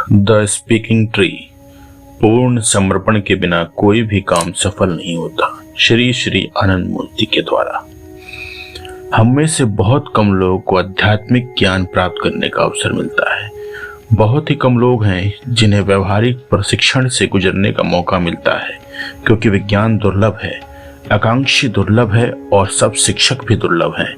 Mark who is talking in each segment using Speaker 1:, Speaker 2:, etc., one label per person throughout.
Speaker 1: The speaking tree. पूर्ण समर्पण के बिना कोई भी काम सफल नहीं होता। श्री श्री आनंद मूर्ति के द्वारा। हम में से बहुत कम लोगों को आध्यात्मिक ज्ञान प्राप्त करने का अवसर मिलता है। बहुत ही कम लोग हैं जिन्हें व्यवहारिक प्रशिक्षण से गुजरने का मौका मिलता है, क्योंकि विज्ञान दुर्लभ है, आकांक्षी दुर्लभ है और सब शिक्षक भी दुर्लभ हैं।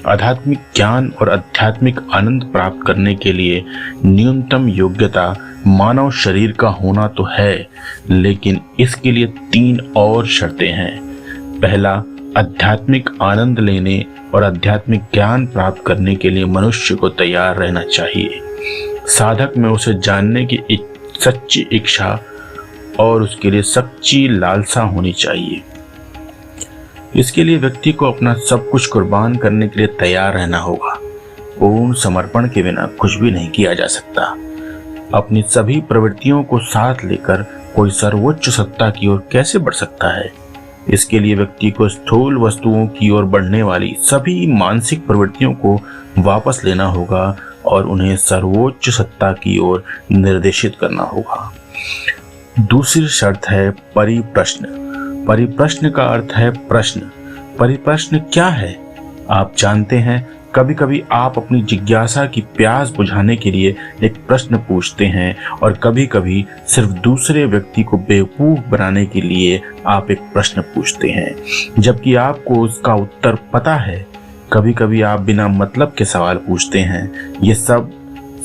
Speaker 1: आध्यात्मिक ज्ञान और आध्यात्मिक आनंद प्राप्त करने के लिए न्यूनतम योग्यता मानव शरीर का होना तो है, लेकिन इसके लिए 3 और शर्तें हैं। पहला, आध्यात्मिक आनंद लेने और आध्यात्मिक ज्ञान प्राप्त करने के लिए मनुष्य को तैयार रहना चाहिए। साधक में उसे जानने की सच्ची इच्छा और उसके लिए सच्ची लालसा होनी चाहिए। इसके लिए व्यक्ति को अपना सब कुछ कुर्बान करने के लिए तैयार रहना होगा। पूर्ण समर्पण के बिना कुछ भी नहीं किया जा सकता। अपनी सभी प्रवृत्तियों को साथ लेकर कोई सर्वोच्च सत्ता की ओर कैसे बढ़ सकता है? इसके लिए व्यक्ति को स्थूल वस्तुओं की ओर बढ़ने वाली सभी मानसिक प्रवृत्तियों को वापस लेना होगा और उन्हें सर्वोच्च सत्ता की ओर निर्देशित करना होगा। दूसरी शर्त है परिप्रश्न। परिप्रश्न का अर्थ है प्रश्न। परिप्रश्न क्या है? आप जानते हैं, कभी कभी आप अपनी जिज्ञासा की प्यास बुझाने के लिए एक प्रश्न पूछते हैं और कभी कभी सिर्फ दूसरे व्यक्ति को बेवकूफ बनाने के लिए आप एक प्रश्न पूछते हैं, जबकि आपको उसका उत्तर पता है। कभी कभी आप बिना मतलब के सवाल पूछते हैं। ये सब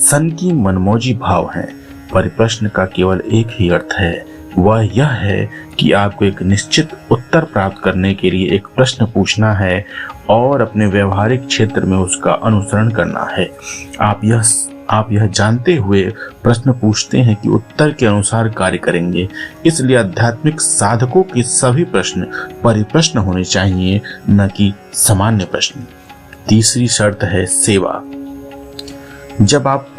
Speaker 1: सन की मनमौजी भाव हैं। परिप्रश्न का केवल एक ही अर्थ है, वह यह है कि आपको एक निश्चित उत्तर प्राप्त करने के लिए एक प्रश्न पूछना है और अपने व्यवहारिक क्षेत्र में उसका अनुसरण करना है। आप यह जानते हुए प्रश्न पूछते हैं कि उत्तर के अनुसार कार्य करेंगे। इसलिए आध्यात्मिक साधकों के सभी प्रश्न परिप्रश्न होने चाहिए, न कि सामान्य प्रश्न। तीसरी शर्त है सेवा। जब आप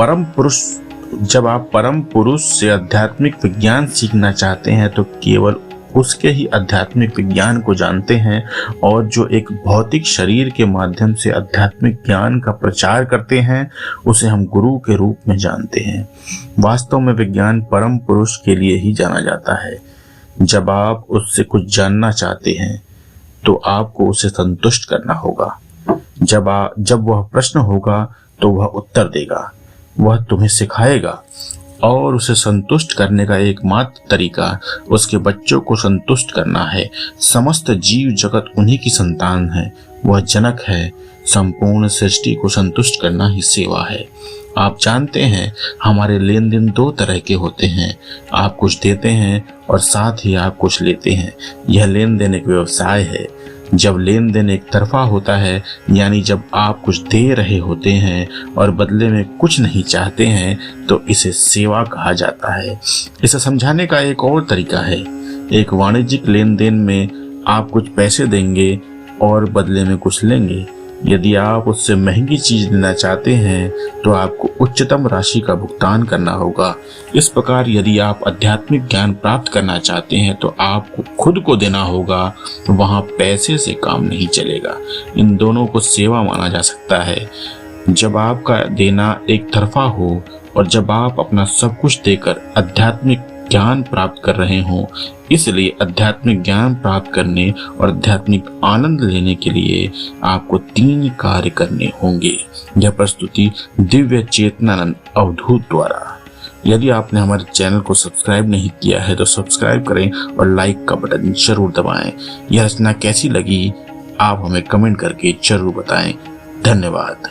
Speaker 1: परम पुरुष से आध्यात्मिक विज्ञान सीखना चाहते हैं तो केवल उसके ही आध्यात्मिक विज्ञान को जानते हैं, और जो एक भौतिक शरीर के माध्यम से आध्यात्मिक ज्ञान का प्रचार करते हैं उसे हम गुरु के रूप में जानते हैं। वास्तव में विज्ञान परम पुरुष के लिए ही जाना जाता है। जब आप उससे कुछ जानना चाहते हैं तो आपको उसे संतुष्ट करना होगा। जब वह प्रश्न होगा तो वह उत्तर देगा। वह तुम्हें सिखाएगा, और उसे संतुष्ट करने का एकमात्र तरीका उसके बच्चों को संतुष्ट करना है। समस्त जीव जगत उन्हीं की संतान है। वह जनक है। संपूर्ण सृष्टि को संतुष्ट करना ही सेवा है। आप जानते हैं, हमारे लेन देन 2 तरह के होते हैं। आप कुछ देते हैं और साथ ही आप कुछ लेते हैं। यह लेन देन एक व्यवसाय है। जब लेन देन एक तरफा होता है, यानी जब आप कुछ दे रहे होते हैं और बदले में कुछ नहीं चाहते हैं, तो इसे सेवा कहा जाता है। इसे समझाने का एक और तरीका है। एक वाणिज्यिक लेन देन में आप कुछ पैसे देंगे और बदले में कुछ लेंगे। यदि आप उससे महंगी चीज लेना चाहते हैं तो आपको उच्चतम राशि का भुगतान करना होगा। इस प्रकार यदि आप आध्यात्मिक ज्ञान प्राप्त करना चाहते हैं तो आपको खुद को देना होगा। वहां पैसे से काम नहीं चलेगा। इन दोनों को सेवा माना जा सकता है। जब आपका देना एक तरफा हो और जब आप अपना सब कुछ देकर आध्यात्मिक ज्ञान प्राप्त कर रहे हों। इसलिए आध्यात्मिक ज्ञान प्राप्त करने और आध्यात्मिक आनंद लेने के लिए आपको 3 कार्य करने होंगे। यह प्रस्तुति दिव्य चेतनानंद अवधूत द्वारा। यदि आपने हमारे चैनल को सब्सक्राइब नहीं किया है तो सब्सक्राइब करें और लाइक का बटन जरूर दबाएं। यह रचना कैसी लगी आप हमें कमेंट करके जरूर बताएं। धन्यवाद।